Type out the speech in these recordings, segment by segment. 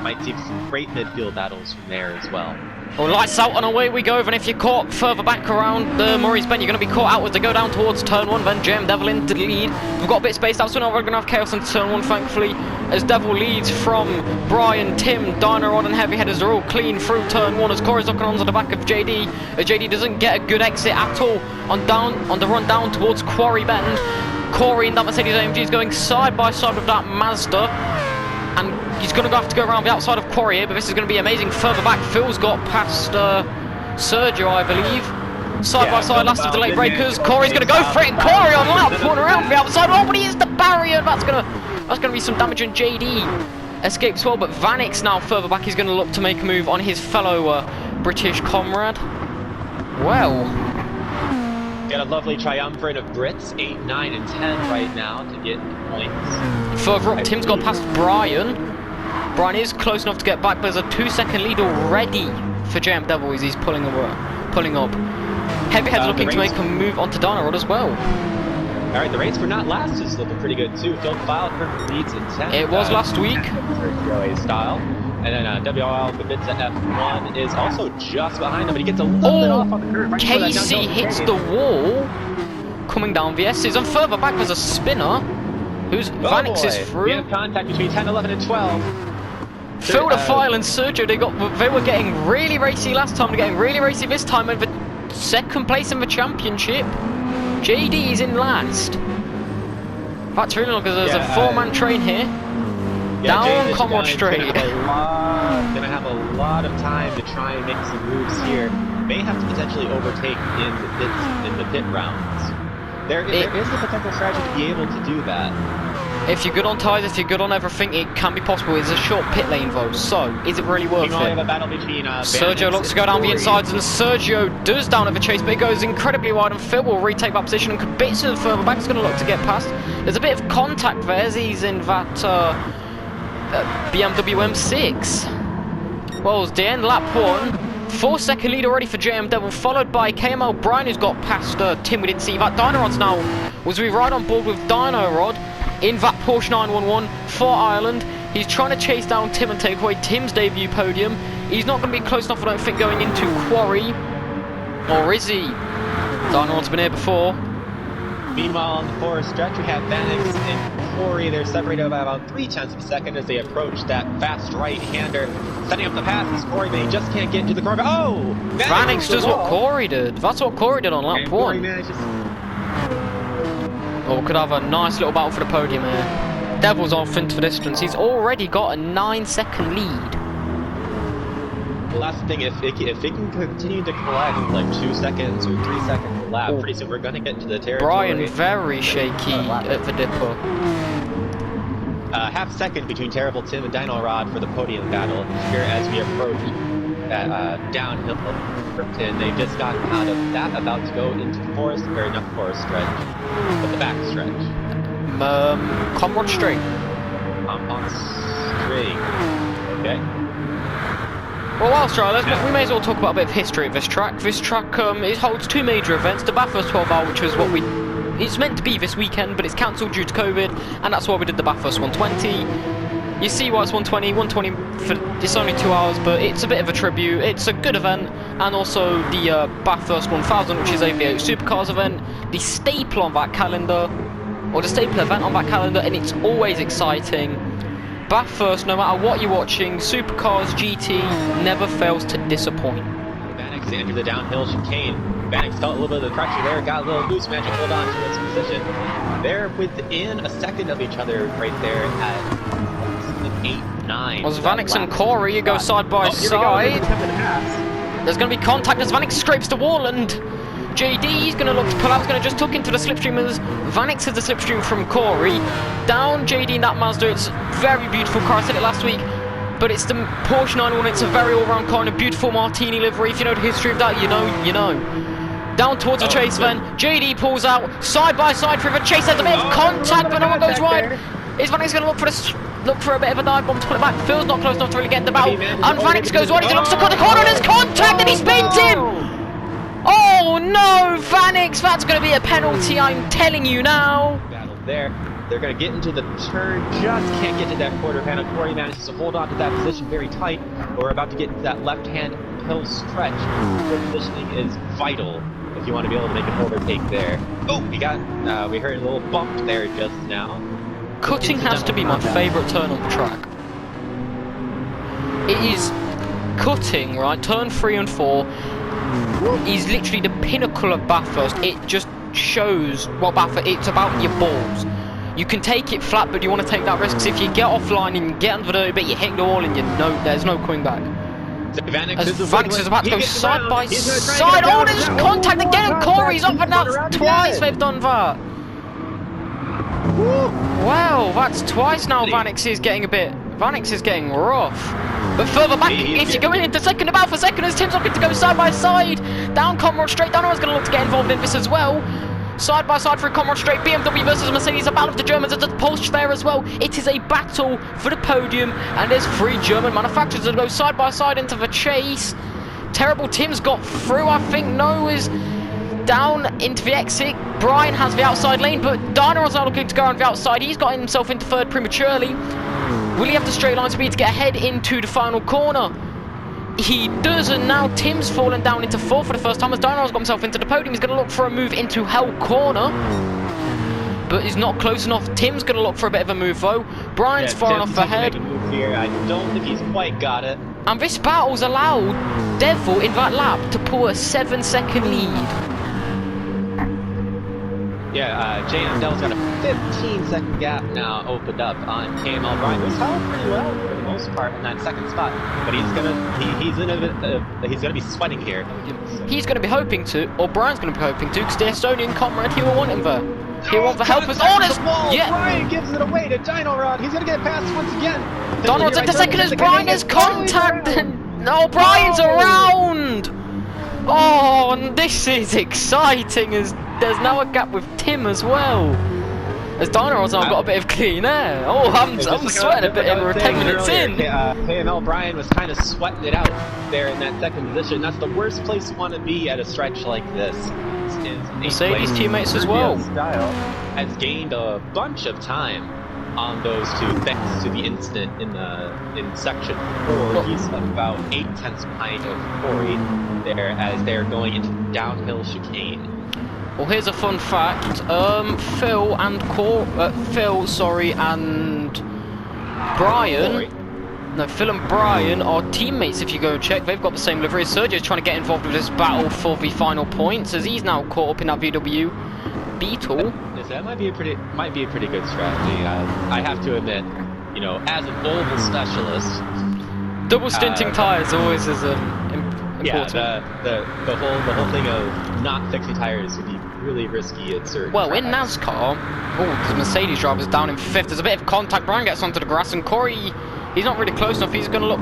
Might see some great midfield battles from there as well. Well, lights out and away we go. And if you're caught further back around the Murray's Bend, you're going to be caught out as they go down towards turn 1. Then Jam Devil into the lead. We've got a bit spaced out, so now we're going to have Chaos into turn 1, thankfully. As Devil leads from Brian, Tim, Dynarod and Heavy Headers are all clean through turn 1 as Corey's looking on to the back of JD. As JD doesn't get a good exit at all on the run down towards Quarry Bend. Corey in that Mercedes AMG is going side by side with that Mazda. And he's going to have to go around the outside of Quarry here, but this is going to be amazing. Further back, Phil's got past Sergio, I believe. Side by side, last of the late breakers. Corey's going to go for it, and Corey on lap, pulling around the outside. Oh, but he hits the barrier. That's going to be some damage, and JD escapes well. But Vanix now further back. He's going to look to make a move on his fellow British comrade. Well, got a lovely triumvirate of Brits, 8, 9, and 10 right now to get points. Further up, Tim's got past Brian. Brian is close enough to get back, but there's a 2-second lead already for JM Devil as he's pulling up. Heavyhead's looking to make a move onto Dynarod as well. Alright, the race for not last is looking pretty good too. Phil File leads in 10. It was last week. Style. And then WRL Babitza F1 is also just behind him, but he gets a little bit off on the curve. Right Casey hits the wall, coming down the S's, and further back there's a spinner, who's Vanix is through. We have contact between 10, 11, and 12. Phil the File and Sergio, they were getting really racy last time, they're getting really racy this time over second place in the championship. JD is in last. That's really because there's a 4-man train here. Down Comrade Straight. Gonna have a lot of time to try and make some moves here. May have to potentially overtake in the pit rounds. There is the potential strategy to be able to do that. If you're good on tyres, if you're good on everything, it can be possible. It's a short pit lane though, so is it really worth it? Have a battle between, Sergio looks to go down the insides, and Sergio does down over chase, but it goes incredibly wide, and Phil will retake that position, and Kubica further back is going to look to get past. There's a bit of contact there as he's in that BMW M6. Well, it's the end lap 1. 4-second lead already for JM Devil, followed by KML Brian, who's got past Tim. We didn't see that. Dynarod's now, was we right on board with Dynarod in that Porsche 911 for Ireland. He's trying to chase down Tim and take away Tim's debut podium. He's not going to be close enough, I don't think, going into Quarry. Or is he? Dynarod's been here before. Meanwhile, on the forest stretch, we have Vanix and Corey. They're separated by about 0.3 of a second as they approach that fast right-hander. Setting up the pass is Corey, but he just can't get into the corner. Oh! Vanix does what Corey did. That's what Corey did on lap 1. Oh, could have a nice little battle for the podium here. Devil's off into the distance. He's already got a 9-second lead. Well, that's the thing, if it can continue to collect like 2 seconds or 3 seconds a lap, pretty soon we're going to get into the territory. Brian very shaky at the dipper. Half second between Terrible Tim and Dynarod for the podium battle here as we approach that downhill Krypton. They've just gotten out of that, about to go into the forest, or not the forest stretch, but the back stretch. Comrade String. On String. Okay. Well, whilst we may as well talk about a bit of history of this track. This track it holds 2 major events. The Bathurst 12 Hour, which was it's meant to be this weekend, but it's cancelled due to COVID, and that's why we did the Bathurst 120. You see why it's 120. 120, it's only 2 hours, but it's a bit of a tribute. It's a good event, and also the Bathurst 1000, which is a V8 Supercars event, the staple on that calendar, or the staple event on that calendar, and it's always exciting. Bathurst, no matter what you're watching, Supercars GT never fails to disappoint. Vanix into the downhill chicane. Vanix felt a little bit of the pressure there, got a little loose, managed to hold on to its position. They're within a second of each other right there at 8, 9. Was Vanix and Corey, you go side by side. There's going to be contact as Vanix scrapes the wall, and JD's going to look to pull out. He's going to just tuck into the slipstream as Vanix has the slipstream from Corey. Down JD in that Mazda. It's a very beautiful car. I said it last week. But it's the Porsche 911. It's a very all-round car and a beautiful Martini livery. If you know the history of that, you know. Down towards the chase then. JD pulls out. Side by side through the chase. There's a bit of contact, but no one goes wide. Is Vanix going to look for a bit of a dive bomb to pull it back? Phil's not close enough to really get the battle. And Vanix goes wide. He looks to cut the corner and there's contact and he spins him! Oh no, Vanix, that's going to be a penalty, I'm telling you now. Battle there. They're going to get into the turn, just can't get to that quarter panel. Corey manages to hold on to that position very tight. We're about to get into that left-hand hill stretch. Your positioning is vital if you want to be able to make an overtake there. Oh, we heard a little bump there just now. Cutting has to be my favourite turn on the track. It is cutting, right? Turn 3 and 4 is literally the pinnacle of Bathurst. It just shows what Bathurst, it's about your balls. You can take it flat, but you want to take that risk. Because if you get offline and you get under the dirty bit, you hit the wall and there's no coming back. As Vanix is about to go side by side. Oh, there's contact again, and Corey's up, and that's twice they've done that. Wow, that's twice now. Vanix is getting rough. But further back, if you're going into second, about for second, as Tim's looking to go side by side. Down Comrade Straight, Dano's going to look to get involved in this as well. Side by side through Comrade Straight, BMW versus Mercedes, a battle of the Germans, there's a Porsche there as well. It is a battle for the podium, and there's 3 German manufacturers that go side by side into the chase. Terrible Tim's got through, I think. No is down into the exit. Brian has the outside lane, but Dino's now looking to go on the outside. He's got himself into third prematurely. Will he have the straight line speed to get ahead into the final corner? He does, and now Tim's fallen down into 4th for the first time as Dino's got himself into the podium. He's going to look for a move into Hell Corner, but he's not close enough. Tim's going to look for a bit of a move though. Brian's far enough ahead. I don't think he's quite got it. And this battle's allowed Devil in that lap to pull a 7-second lead. Yeah, JM Dell's got a 15-second gap now opened up on KML Brian, who's held pretty well for the most part in that second spot. But he's gonna be sweating here. He's gonna be hoping to, or Brian's gonna be hoping to, because the Estonian comrade, he will want him there. He will want the help. Yeah. Brian gives it away to Dino Rod. He's gonna get past once again. Donald's into second as Brian has contact. No, Brian's around. Oh, and this is exciting as there's now a gap with Tim as well. As Dino's now got a bit of clean air. Oh, I'm sweating a bit in. We're 10 minutes in. KML Brian was kind of sweating it out there in that second position. That's the worst place you want to be at a stretch like this. Mercedes teammates as well. Has gained a bunch of time on those two thanks to the incident in section 4. He's about 8/10 behind of Corey there as they're going into downhill chicane. Well, here's a fun fact. Phil and Brian are teammates. If you go check, they've got the same livery. Sergio's trying to get involved with this battle for the final points as he's now caught up in that VW Beetle. Yes, that might be a pretty good strategy. I have to admit, you know, as an oval specialist, double stinting tires always is important. Yeah, the whole thing of not fixing tires would be really risky at certain Well, tracks. in NASCAR, the Mercedes driver's down in 5th. There's a bit of contact. Brian gets onto the grass, and Corey, he's not really close enough. He's going to look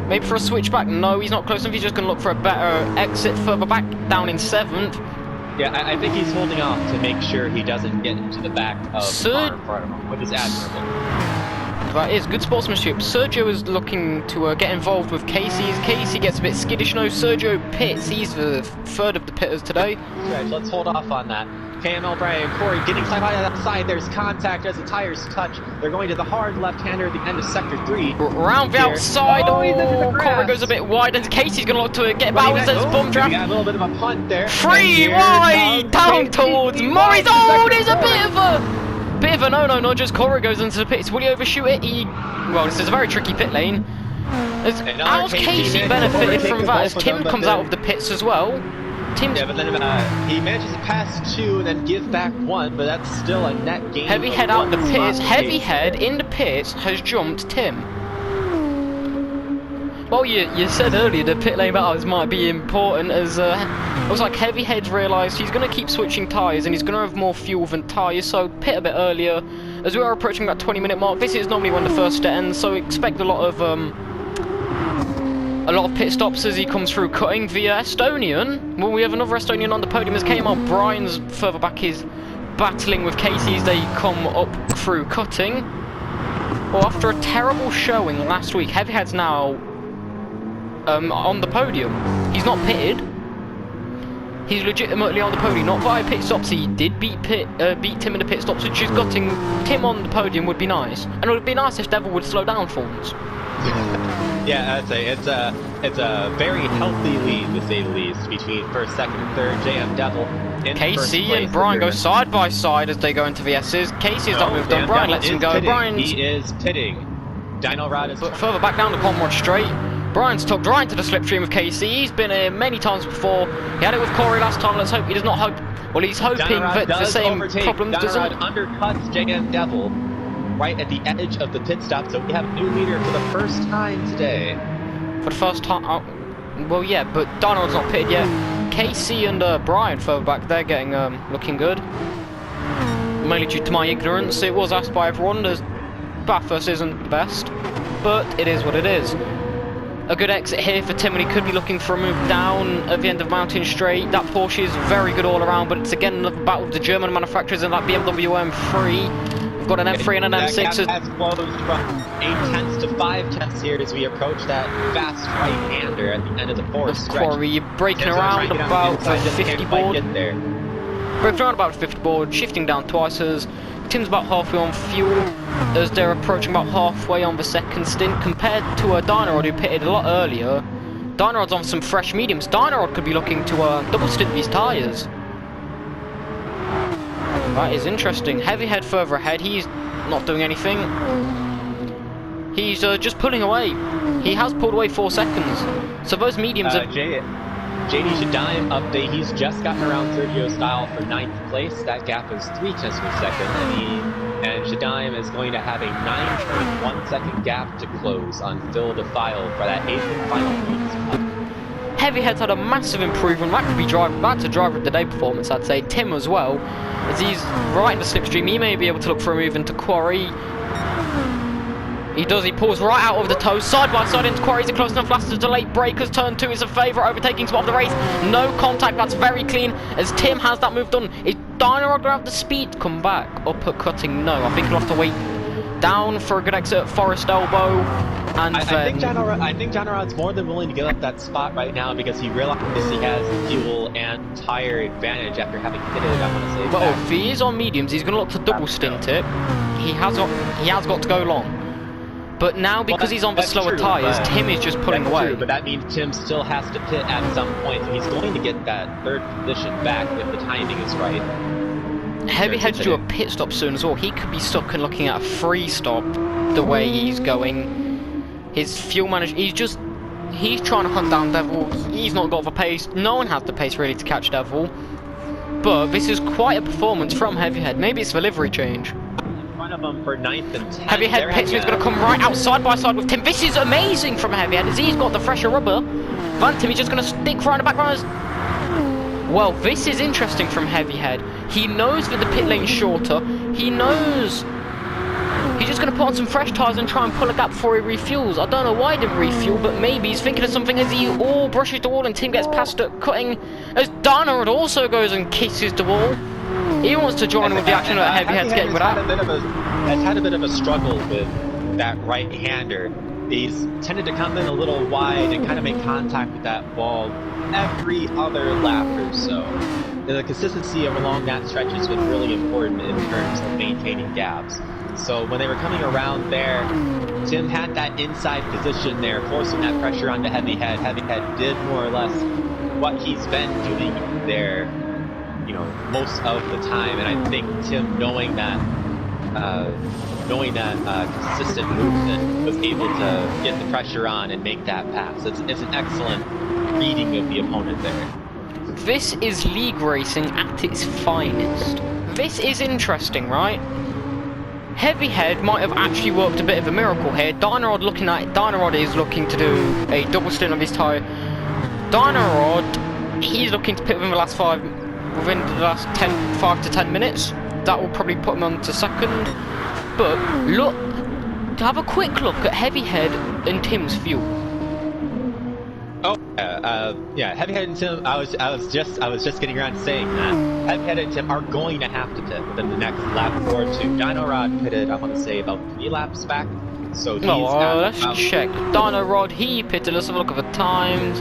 maybe for a switchback. No, he's not close enough. He's just going to look for a better exit further back, down in 7th. Yeah, I think he's holding off to make sure he doesn't get into the back of the car in front of him, which is admirable. That is good sportsmanship. Sergio is looking to get involved with Casey. Casey gets a bit skittish. No, Sergio pits. He's the 3rd of the pitters today. Right, let's hold off on that. KML Brian and Corey getting side by that side. There's contact as the tires touch. They're going to the hard left-hander at the end of sector 3. Round the outside. Oh, Corey goes a bit wide, and Casey's going to look to get back with his bum draft. We got a little bit of a punt there. 3 wide down towards Morris. Oh, there's a bit of a no, just Corey goes into the pits. Will he overshoot it? Well, this is a very tricky pit lane. How's Casey benefited from that as Tim comes out of the pits as well? Yeah, but then he manages to pass 2 and then give back 1, but that's still a net gain. Heavy Head out the pits. Heavy Head in the pits has jumped Tim. Well, you said earlier the pit lane battles might be important as it looks like Heavy Head's realised he's going to keep switching tyres and he's going to have more fuel than tyres, so pit a bit earlier as we are approaching that 20-minute mark. This is normally when the first stint ends, so expect a lot of pit stops as he comes through cutting the Estonian. Well, we have another Estonian on the podium as KML Brian's further back is battling with Casey as they come up through cutting. Well, after a terrible showing last week, Heavy Head's now on the podium. He's not pitted. He's legitimately on the podium, not via pit stops. He did beat Tim in the pit stops, which is getting Tim on the podium would be nice. And it would be nice if Devil would slow down for once. Yeah, I'd say it's a very healthy lead, to say the least, between first, second, and third. JM Devil in first Casey place. and Brian go side by side as they go into the S's. Casey has not moved on. Brian lets him go. He is pitting. Dino Rod is but further back down the Conrod straight. Brian's tugged right into the slipstream of Casey. He's been here many times before. He had it with Corey last time. Let's hope he does not hope. Well, he's hoping that the same problems doesn't. Undercuts JM Devil right at the edge of the pit stop, so we have a new leader for the first time today. For the first time, well, yeah, but Dino's not pitted yet. Casey and Brian further back, they're getting looking good. Mainly due to my ignorance. It was asked by everyone as Bathurst isn't the best, but it is what it is. A good exit here for Tim, and he could be looking for a move down at the end of Mountain Straight. That Porsche is very good all around, but it's again another battle with the German manufacturers in that BMW M3. We've got an M3 and an M6. That gap has closed from 0.8 to 0.5 here as we approach that fast right-hander at the end of the fourth stretch. Corey, you're breaking around about the 50 board. Breaking around about the 50 board, shifting down twice as Tim's about halfway on fuel as they're approaching about halfway on the second stint compared to a Dynarod who pitted a lot earlier. Dynarod's on some fresh mediums. Dynarod could be looking to double stint these tyres. That is interesting. Heavyhead further ahead. He's not doing anything. He's just pulling away. He has pulled away 4 seconds. So those mediums are... JD Shadime update. He's just gotten around Sergio Style for 9th place. That gap is 0.3 of a second. And Shadime is going to have a 9.1 second gap to close on Phil DeFile for that 8th and final point spot. Heavyhead's had a massive improvement. That could be that's a driver of the day performance, I'd say. Tim as well, as he's right in the slipstream. He may be able to look for a move into Quarry. He does, he pulls right out of the toe, side by side into Quarry. He's close enough last as the late breakers. Turn 2 is a favourite, overtaking spot of the race. No contact, that's very clean as Tim has that move done. Is Dynarod going to have the speed to come back? Uppercutting, no. I think he'll have to wait down for a good exit at Forest Elbow. And I think Dynarod's more than willing to give up that spot right now because he realizes he has fuel and tire advantage after having hit it, I want to say. Well, if he is on mediums, he's going to look to double stint it. He has got to go long. But now, because he's on the slower tyres, Tim is just pulling away. True, but that means Tim still has to pit at some point. So he's going to get that third position back if the timing is right. Heavyhead's due a pit stop soon as well. He could be stuck and looking at a free stop the way he's going. His fuel manager, he's trying to hunt down Devil. He's not got the pace. No one has the pace really to catch Devil. But this is quite a performance from Heavyhead. Maybe it's the livery change. Of them for 9th and 10th. Heavyhead pits is going to come right out side by side with Tim. This is amazing from Heavyhead as he's got the fresher rubber. Van Tim is just going to stick right in the back runners. Well, this is interesting from Heavyhead. He knows that the pit lane's shorter. He knows he's just going to put on some fresh tyres and try and pull a gap before he refuels. I don't know why he didn't refuel, but maybe he's thinking of something as he all brushes the wall and Tim gets past it, cutting as Dynarod also goes and kisses the wall. He wants to join with the action that Heavyhead's getting with that. Has had a bit of a struggle with that right-hander. He's tended to come in a little wide and kind of make contact with that wall every other lap or so. The consistency along that stretch has been really important in terms of maintaining gaps. So when they were coming around there, Tim had that inside position there, forcing that pressure onto Heavyhead. Heavyhead did more or less what he's been doing there, most of the time, and I think Tim, knowing that consistent movement, was able to get the pressure on and make that pass. It's an excellent reading of the opponent there. This is league racing at its finest. This is interesting, right? Heavyhead might have actually worked a bit of a miracle here. Dynarod is looking to do a double stint of his tyre. Dynarod, he's looking to pit within the last 5 to 10 minutes. That will probably put him on to second. But look, to have a quick look at Heavyhead and Tim's fuel. Oh, yeah, Heavyhead and Tim. I was just getting around to saying that Heavyhead and Tim are going to have to pit within the next lap or two. Dynarod pitted, I want to say, about 3 laps back. So he's let's check. Dynarod, he pitted. Let's have a look at the times.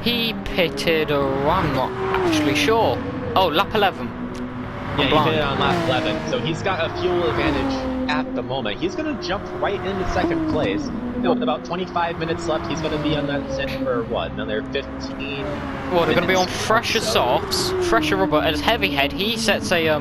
He pitted, I'm not actually sure. Oh, lap 11. Yeah, he pitted on lap 11, so he's got a fuel advantage at the moment. He's going to jump right into second place. With about 25 minutes left, he's going to be on that set for what, another 15? Well, they're going to be on fresher softs, fresher rubber, as Heavyhead. He sets a,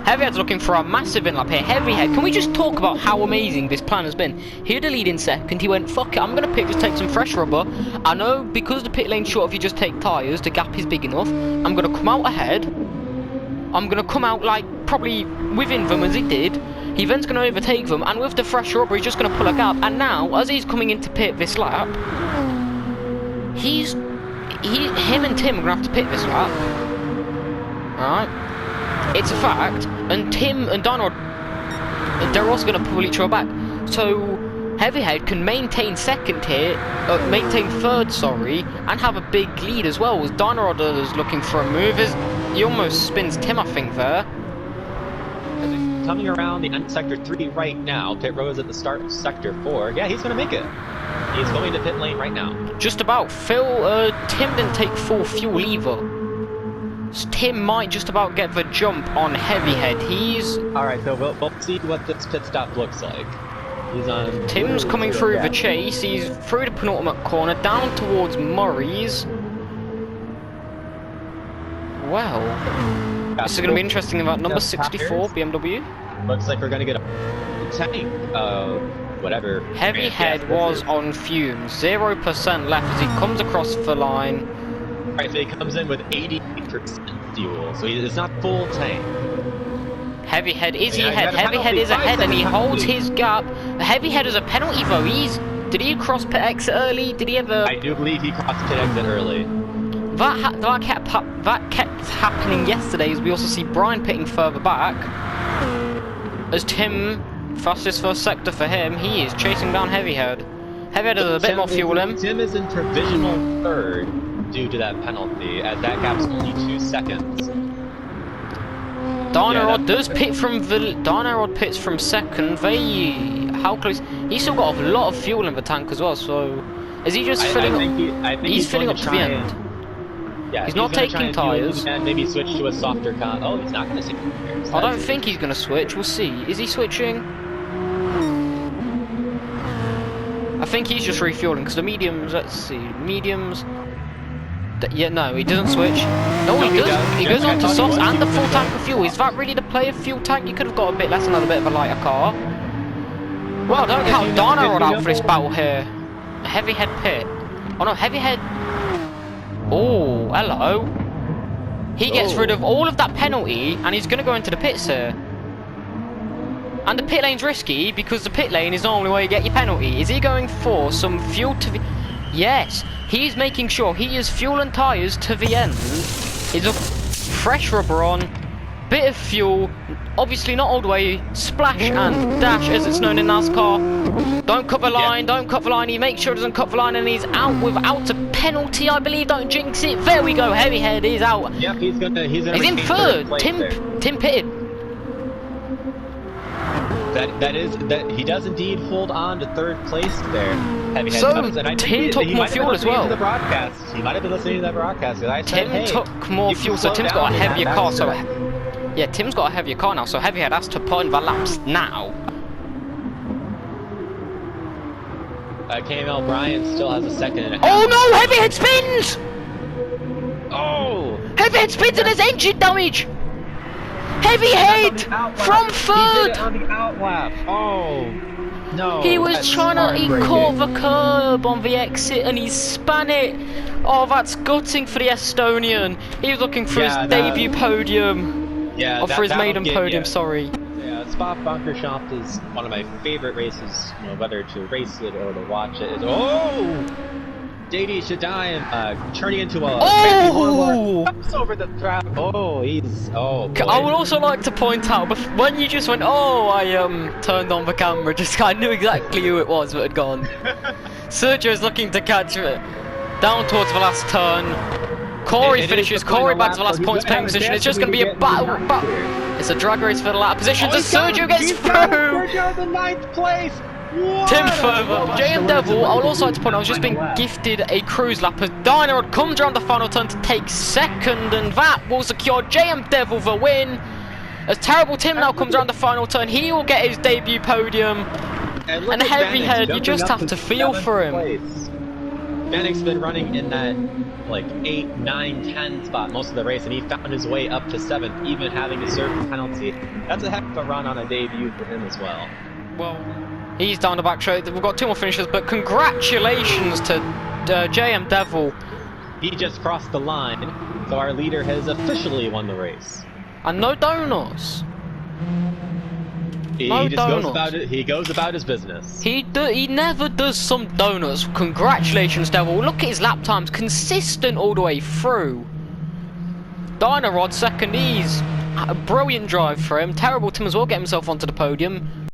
Heavyhead's looking for a massive in lap here. Heavyhead, can we just talk about how amazing this plan has been? He had a lead in second, he went, fuck it, I'm going to just take some fresh rubber. I know, because the pit lane's short if you just take tyres, the gap is big enough. I'm going to come out ahead. I'm going to come out, like, probably within them as he did. He then's going to overtake them, and with the fresh rubber, he's just going to pull a gap. And now, as he's coming into pit this lap, him and Tim are going to have to pit this lap. Alright? It's a fact. And Tim and Donald, they're also going to pull each other back. So, Heavyhead can maintain second here, maintain third, sorry, and have a big lead as well. As Donald is looking for a move, he almost spins Tim, I think, there. Coming around the end sector 3 right now. Pit road is at the start of sector 4. Yeah, he's going to make it. He's going to pit lane right now. Just about. Tim didn't take full fuel either. So Tim might just about get the jump on Heavyhead. Alright, so we'll see what this pit stop looks like. He's on... Tim's coming through the chase. He's through the penultimate corner, down towards Murray's. Well... This is going to be interesting about number 64, BMW. Looks like we're going to get a tank, whatever. Heavyhead was on fumes, 0% left as he comes across the line. Alright, so he comes in with 80% fuel, so it's not full tank. Heavyhead is ahead, Heavyhead is ahead and he holds his gap. Heavyhead is a penalty though, did he cross pit exit early? Did he ever... I do believe he crossed pit exit early. That kept happening yesterday as we also see Brian pitting further back. As Tim, fastest first sector for him, he is chasing down Heavyhead. Heavyhead has a bit more fuel in. Tim is in provisional third due to that penalty, as that gap's only 2 seconds. Darnarod does pit from Darnarod pits from second. How close? He's still got a lot of fuel in the tank as well, so is he just filling up? He's filling up to the end. Yeah, he's not taking tyres. And maybe switch to a softer con. Oh, he's not going to see. I don't think he's going to switch. We'll see. Is he switching? I think he's just refueling because the mediums. Let's see, mediums. Yeah, no, he doesn't switch. No, he does. He goes on to softs and the full tank of fuel. Is that really the play of fuel tank? You could have got a bit less and had a bit of a lighter car. Well, don't count Darnarod out for this battle here. A Heavyhead pit. Oh no, Heavyhead. Oh, hello. He gets rid of all of that penalty and he's going to go into the pits here. And the pit lane's risky because the pit lane is the only way you get your penalty. Is he going for some fuel to the... Yes, he's making sure he is fuel and tyres to the end. He's a fresh rubber on, bit of fuel, obviously not all the way, splash and dash as it's known in NASCAR. Don't cut the line, don't cut the line, he makes sure he doesn't cut the line and he's out without a penalty, I believe, don't jinx it. There we go, Heavyhead is out. Yep, he's in third. Tim pitted. He does indeed hold on to third place there. Heavyhead so does, and I Tim took more fuel as well. The broadcast. He might have been listening to the broadcast. I said, Tim hey, took more fuel, so Tim's got a heavier car. So yeah, Tim's got a heavier car now. So Heavyhead has to put in the laps now. KML Bryant still has a second and a half. Oh no! Heavyhead spins! Oh! Heavyhead spins and has engine damage! Heavyhead from third! He did it on the outlap. Oh, no. He was trying to, he caught the curb on the exit and he span it. Oh, that's gutting for the Estonian. He was looking for his debut podium. Yeah, or for his maiden podium, sorry. Yeah, Spa-Francorchamps is one of my favorite races, you know, whether to race it or to watch it. Oh! JD Shadaim turning into a over the track. Oh, he's boy. I would also like to point out when you just went, oh, I turned on the camera, just I knew exactly who it was that had gone. Sergio's looking to catch it down towards the last turn. Corey finishes. Corey bags the last points paying position. It's just going to be a battle. It's a drag race for the lap positions as Sergio gets through. Sergio's in 9th place. Tim further. JM Devil, I would also like to point out, I was just being gifted a cruise lap as Dynarod comes around the final turn to take second, and that will secure JM Devil the win. As Terrible Tim now comes around the final turn, he will get his debut podium. And Heavyhead, you just have to feel for him. Vanek's been running in that like 8, 9, 10 spot most of the race, and he found his way up to 7th, even having to serve the penalty. That's a heck of a run on a debut for him as well. Well, he's down the back straight. We've got 2 more finishers, but congratulations to JM Devil. He just crossed the line, so our leader has officially won the race. And no donuts. He just goes about it. He goes about his business. He never does some donuts. Congratulations, Devil. Look at his lap times, consistent all the way through. Dynarod second. He's a brilliant drive for him. Terrible Tim as well, get himself onto the podium.